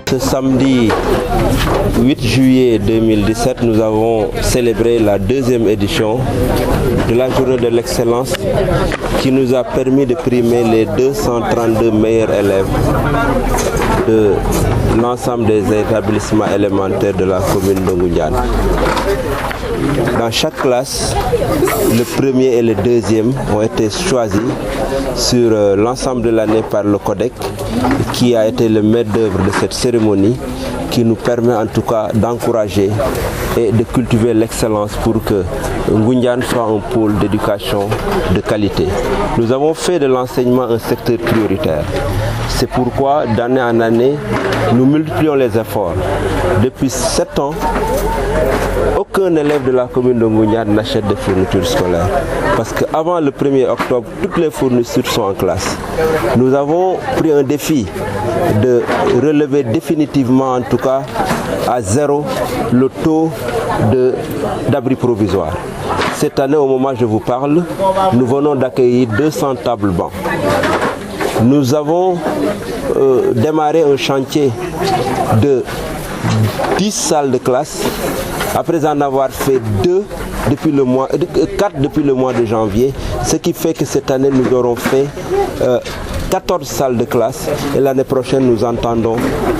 Ce samedi 8 juillet 2017, nous avons célébré la deuxième édition de la journée de l'excellence qui nous a permis de primer les 232 meilleurs élèves de l'ensemble des établissements élémentaires de la commune de Ngoundiane. Dans chaque classe, le premier et le deuxième ont été choisis sur l'ensemble de l'année par le CODEC, qui a été le maître d'œuvre de cette cérémonie, qui nous permet en tout cas d'encourager et de cultiver l'excellence pour que Ngoundiane soit un pôle d'éducation de qualité. Nous avons fait de l'enseignement un secteur prioritaire. C'est pourquoi d'année en année, nous multiplions les efforts. Depuis 7 ans, aucun élève de la commune de Ngoundiane n'achète de fournitures scolaires. Parce qu'avant le 1er octobre, toutes les fournitures sont en classe. Nous avons pris un défi de relever définitivement, en tout cas à zéro, le taux d'abri provisoire. Cette année, au moment où je vous parle, nous venons d'accueillir 200 tables bancs. Nous avons démarré un chantier de 10 salles de classe, après en avoir fait 4 depuis le mois de janvier, ce qui fait que cette année nous aurons fait 14 salles de classe et l'année prochaine nous entendons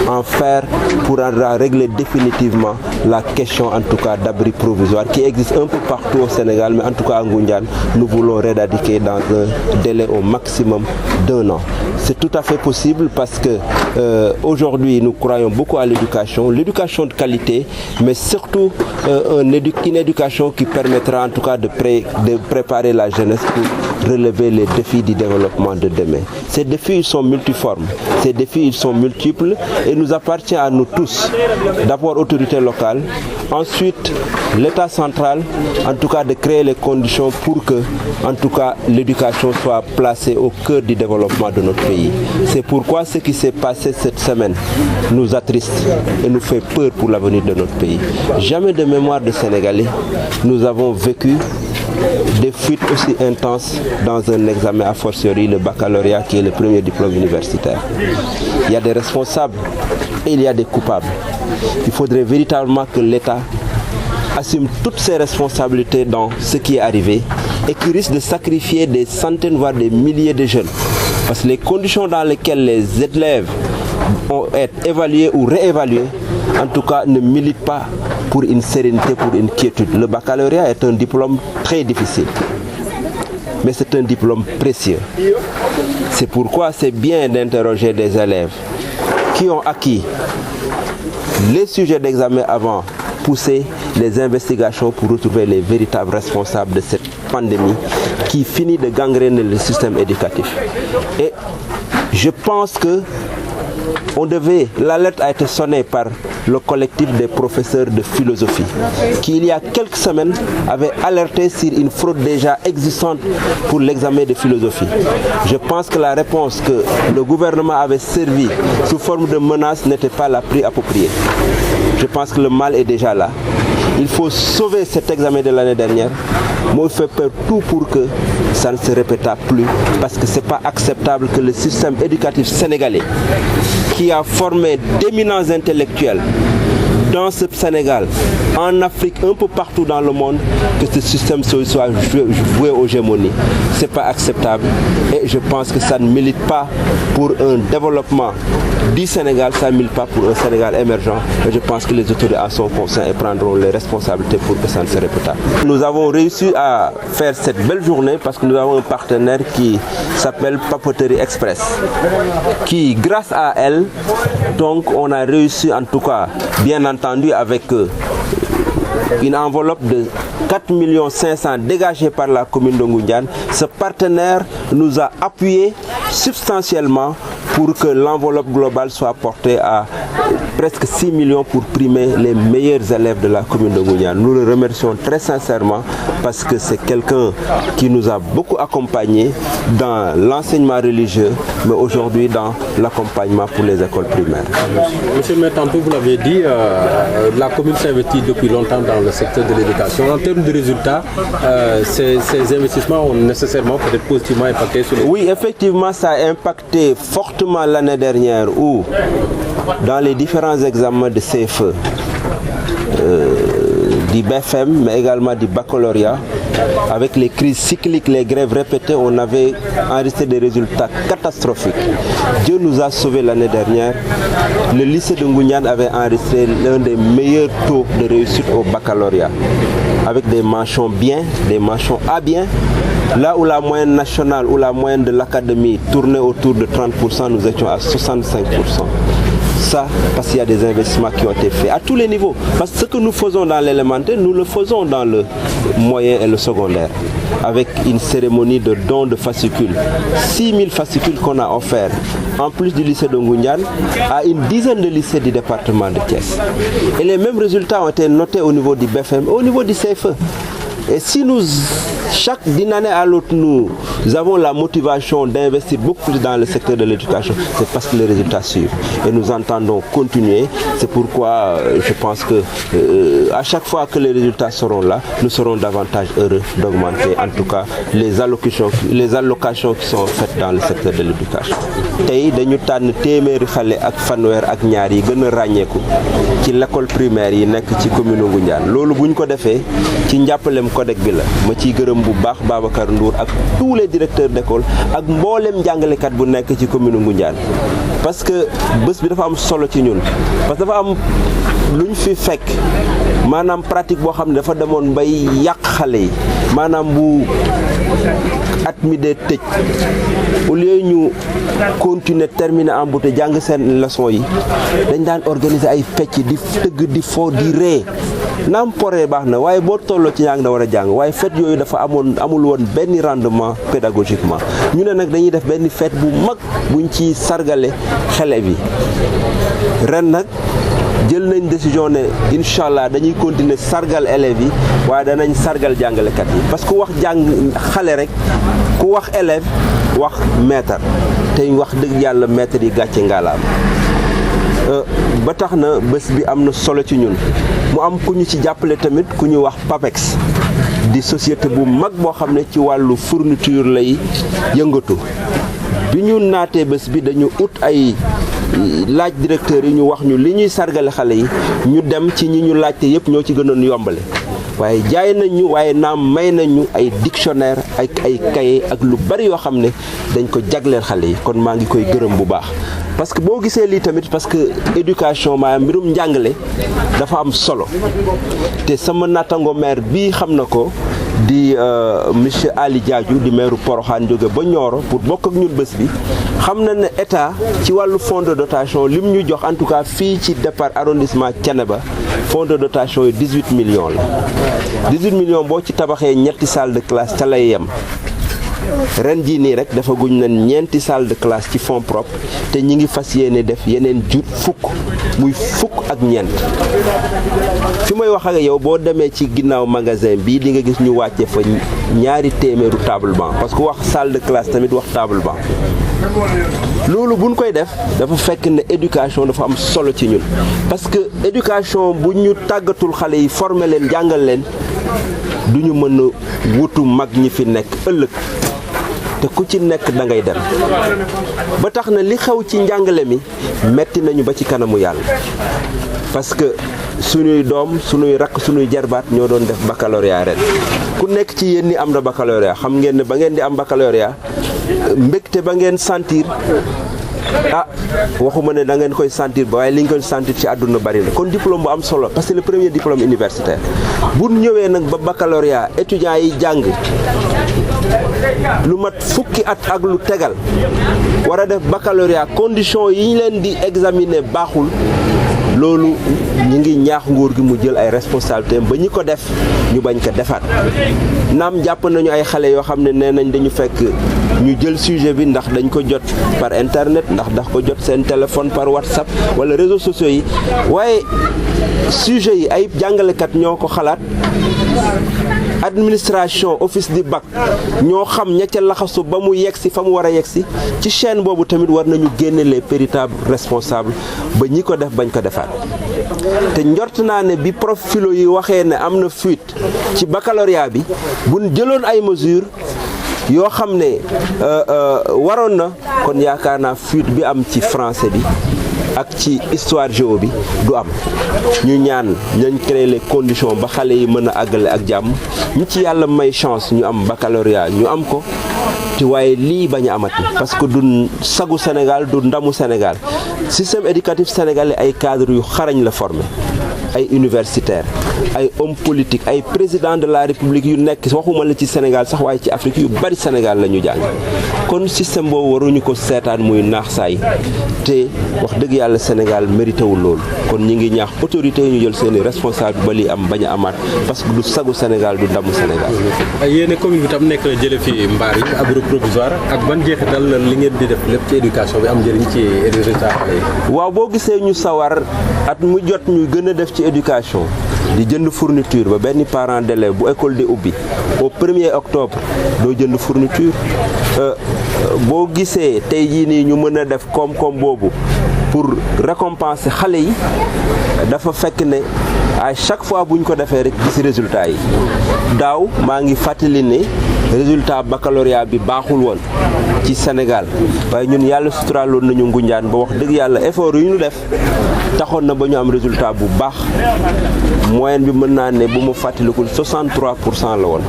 en faire pour régler définitivement la question en tout cas d'abri provisoire qui existe un peu partout au Sénégal, mais en tout cas à Ngoundiane, nous voulons éradiquer dans un délai au maximum d'1 an. C'est tout à fait possible parce que aujourd'hui nous croyons beaucoup à l'éducation de qualité, mais surtout une éducation qui permettra en tout cas de préparer la jeunesse pour relever les défis du développement de demain. Ces défis ils sont multiformes, ces défis ils sont multiples et il nous appartient à nous tous, d'abord autorités locales, ensuite l'État central, en tout cas de créer les conditions pour que en tout cas l'éducation soit placée au cœur du développement de notre pays. C'est pourquoi ce qui s'est passé cette semaine nous attriste et nous fait peur pour l'avenir de notre pays. Jamais de mémoire de Sénégalais, nous avons vécu des fuites aussi intenses dans un examen, a fortiori le baccalauréat qui est le premier diplôme universitaire. Il y a des responsables et il y a des coupables. Il faudrait véritablement que l'État assume toutes ses responsabilités dans ce qui est arrivé et qui risque de sacrifier des centaines voire des milliers de jeunes. Parce que les conditions dans lesquelles les élèves vont être évalués ou réévalués, en tout cas ne militent pas pour une sérénité, pour une quiétude. Le baccalauréat est un diplôme très difficile, mais c'est un diplôme précieux. C'est pourquoi c'est bien d'interroger des élèves qui ont acquis les sujets d'examen avant, pousser les investigations pour retrouver les véritables responsables de cette pandémie qui finit de gangréner le système éducatif. Et je pense que l'alerte a été sonnée par le collectif des professeurs de philosophie qui il y a quelques semaines avait alerté sur une fraude déjà existante pour l'examen de philosophie. Je pense que la réponse que le gouvernement avait servi sous forme de menace n'était pas la plus appropriée. Je pense que le mal est déjà là. Il faut sauver cet examen de l'année dernière. Moi, je fais peur tout pour que ça ne se répéta plus parce que ce n'est pas acceptable que le système éducatif sénégalais qui a formé d'éminents intellectuels dans ce Sénégal, en Afrique, un peu partout dans le monde, que ce système soit voué aux gémonies. Ce n'est pas acceptable et je pense que ça ne milite pas pour un développement du Sénégal, ça ne milite pas pour un Sénégal émergent et je pense que les autorités en sont conscients et prendront les responsabilités pour que ça ne se répète pas. Nous avons réussi à faire cette belle journée parce que nous avons un partenaire qui s'appelle Papeterie Express qui, grâce à elle, donc on a réussi en tout cas, bien entendu avec une enveloppe de 4 500 000 dégagée par la commune de Ngoundiane. Ce partenaire nous a appuyé substantiellement pour que l'enveloppe globale soit portée à presque 6 millions pour primer les meilleurs élèves de la commune de Ngoundiane. Nous le remercions très sincèrement parce que c'est quelqu'un qui nous a beaucoup accompagnés dans l'enseignement religieux, mais aujourd'hui dans l'accompagnement pour les écoles primaires. Monsieur le maire, tantôt vous l'avez dit, la commune s'investit depuis longtemps dans le secteur de l'éducation. En termes de résultats, ces investissements ont nécessairement peut-être positivement impacté sur les... Oui, effectivement, ça a impacté fortement l'année dernière où, dans les différents examens de CFE, du BFM, mais également du baccalauréat, avec les crises cycliques, les grèves répétées, on avait enregistré des résultats catastrophiques. Dieu nous a sauvés l'année dernière. Le lycée de Ngoundiane avait enregistré l'un des meilleurs taux de réussite au baccalauréat, avec des mentions bien, des mentions à bien. Là où la moyenne nationale ou la moyenne de l'académie tournait autour de 30%, nous étions à 65%. Ça, parce qu'il y a des investissements qui ont été faits à tous les niveaux. Parce que ce que nous faisons dans l'élémentaire, nous le faisons dans le moyen et le secondaire. Avec une cérémonie de don de fascicules. 6000 fascicules qu'on a offerts, en plus du lycée de Ngoundiane, à une dizaine de lycées du département de Thiès. Et les mêmes résultats ont été notés au niveau du BFM, au niveau du CFE. Et si d'une année à l'autre, nous avons la motivation d'investir beaucoup plus dans le secteur de l'éducation, c'est parce que les résultats suivent. Et nous entendons continuer. C'est pourquoi je pense que à chaque fois que les résultats seront là, nous serons davantage heureux d'augmenter en tout cas les allocations qui sont faites dans le secteur de l'éducation. Tey dañu tànn téeméeri xale ak fanweer ak ñaar yi gën a ràññeeku ci l'école primaire yi nekk ci commune Ngoundiane. Loolu bu ñu ko defee ci njàppalem CODEC bi la ma ciy gërëm bu baax Babacar Ndour ak tous les directeurs d'école ak mboolem jàngalekat bu nekk ci commune Ngoundiane. Parce que bés bi dafa am solo ci ñun parce que dafa am lu ñu fi fekk maanaam pratique boo xam ne dafa demoon bay yàq xale yi maanaam bu at mi dee tëj au lieu ñu continuer terminer en beauté jàng seen leçon yi dañ daan organiser ay fecc di tëgg di fo di ree naam poree baax na waaye boo tolloo ci njàng na war a jàng waaye fête yooyu dafa amul woon benn rendement pédagogiquement ñu ne nag dañuy def benn fête bu mag buñ ci sargale xale bi ren nag jël nañ décision ne incha allah dañuy continuer sargal élèves yi waaye danañ sargal jàngalekat yi parce que wax jàng xale rek ku wax élève wax maître te wax dëgg yàlla maître yi gàcce ngalaam ba tax na bés bi am na solo ci ñun mu am ku ñu ci jàppale tamit ku ñu wax PAPEX di société bu mag boo xam ne ci wàllu fourniture lay yëngatu bi ñu naatee bés bi dañu ut ay laaj directeur yi ñu wax ñu li ñuy sargale xale yi ñu dem ci ñi ñu laajte yëpp ñoo ci gënoon yombale waaye jaay nañ ñu waaye naam may nañu ay dictionnaire ak ay cahier ak lu bari yoo xam ne dañ ko jagleel xale yi kon maa ngi koy gërëm bu baax parce que boo gisee lii tamit parce que éducation maanaam mbirum njàngale dafa am solo te sama nattango maire bii xam na ko di monsieur Ali Diadiou di maire Porokhane jóge ba Nioro pour bokk ak ñun bés bi xam na ne état ci wàllu fonds de dotation lim ñu jox en tout cas fii ci départ arrondissement Thiénaba fonds de dotation yi 18 millions la 18 millions boo ci tabaxee ñetti salle de classe ca lay yem ren jii nii rek dafa guñ nañ ñeenti salle de classe ci fonds propre te ñi ngi fas yéene def yeneen fukk muy fukk ak ñeent fi may wax ak yow boo demee ci ginnaaw magasin bii di nga gis ñu wàcce fa ñaari téeméeru table banc parce que wax salle de classe tamit wax table banc loolu buñ koy def dafa fekk ne éducation dafa am solo ci ñun parce que éducation bu ñu tàggatul xale yi former leen jàngal leen du ñu mën a wutu mag ñi fi nekk ëllëg te ku ci nekk da ngay dem ba tax na li xew ci njàngale mi metti nañu ba ci kanamu yàlla parce que suñuy doom suñuy rakk suñuy jarbaat ñoo doon def baccalauréat ren ku nekk ci yéen ni am na baccalauréat xam ngeen ne ba ngeen di am baccalauréat mbégte ba ngeen sentir waxuma ne da ngeen koy sentir ba waaye li ñu koy sentir ci àdduna bari na kon diplôme bu am solo parce que le premier diplôme universitaire bu ñëwee nag ba baccalauréat étudiants yi jàng lu mat fukki at ak lu tegal war a def baccalauréat condition yi ñu leen di examiner baaxul loolu ñi ngi ñaax nguur gi mu jël ay responsabilités ba ñi ko def ñu bañ ko defaat naam jàpp nañu ay xale yoo xam ne nee nañ dañu fekk ñu jël sujet bi ndax dañ ko jot par internet ndax dañ ko jot seen téléphone par WhatsApp wala réseaux sociaux yi waaye sujet yi ay jàngalekat ñoo ko xalaat administration office di bac ñoo xam ña ca laxasu ba mu yegsi fa mu war a yegsi ci chaîne boobu tamit war nañu génne les véritables responsables ba ñi ko def bañ ko defaat te njort naa ne bi prof philo yi waxee ne am na fuite ci baccalauréat bi buñ jëloon ay mesures yoo xam ne waroon na kon yaakaar naa fuite bi am ci français bi ak ci histoire géo bi du am ñu ñaan nañ créer les conditions ba xale yi mën a àggale ak jàmm ñu ci yàlla may chance ñu am baccalauréat ñu am ko te waaye lii bañ a amati parce que du sagu Sénégal du ndamu Sénégal système éducatif sénégalais ay cadres yu xarañ la formé ay universitaires ay hommes politiques ay président de la république yu nekk waxuma la ci Sénégal sax waaye ci Afrique yu bari Sénégal la ñu jàng kon système boobu waruñu ko seetaan muy naax saay te wax dëgg yàlla Sénégal mérité wul loolu kon ñi ngi ñaax autorité yi ñu jël seeni responsable ba li am bañ a amaat parce que du sagu Sénégal du ndamu Sénégal. yéen commune bi tam nekk na jële fi mbaar yi abri provisoire ak ban jeexital li ngeen di def lépp ci éducation bi am njëriñ ci résultat xale yi. waaw boo gisee ñu sawar at mu jot ñu gën a def ci éducation di jënd fourniture ba benn parent d'élève bu école di ubbi au 1er octobre doo jënd fourniture boo gisee tey jii nii ñu mën a def koom-koom boobu pour récompenser xale yi dafa fekk ne à chaque fois bu ñu ko defee rek gis résultat yi daaw maa ngi fàttali ne résultat baccalauréat bi baaxul woon ci Sénégal waaye ñun yàlla suturaaloon nañu Ngoundiane ba wax dëgg yàlla effort yu ñu def taxoon na ba ñu am résultat bu baax moyenne bi mën naa ne bu ma fàttalikul 63% la woon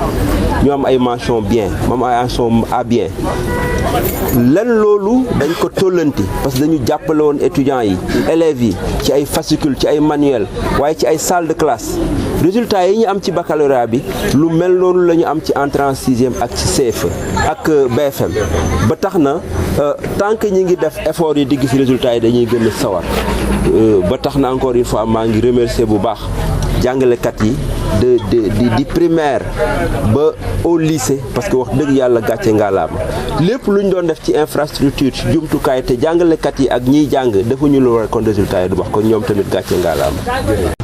ñu am ay mention bien moom ay mention à bien lan loolu dañ ko tollanti parce que dañu jàppale woon étudiants yi élèves yi ci ay fascicules ci ay manuels waaye ci ay salle de classe résultats yi ñu am ci baccalauréat bi lu mel noonu la ñu am ci entrée en sixième ak ci CFE ak BFM ba tax na tant que ñi ngi def effort yi di gis résultats yi dañuy gën a sawar ba tax na encore une fois maa ngi remercier bu baax jàngalekat yi di primaire ba au lycée parce que wax dëgg yàlla gàcce ngaalaama lépp lu ñu doon def ci infrastructure ci jumtukaay te jàngalekat yi ak ñiy jàng defuñu lu war kon résultat yi du wax kon ñoom tamit gàcce ngaalaama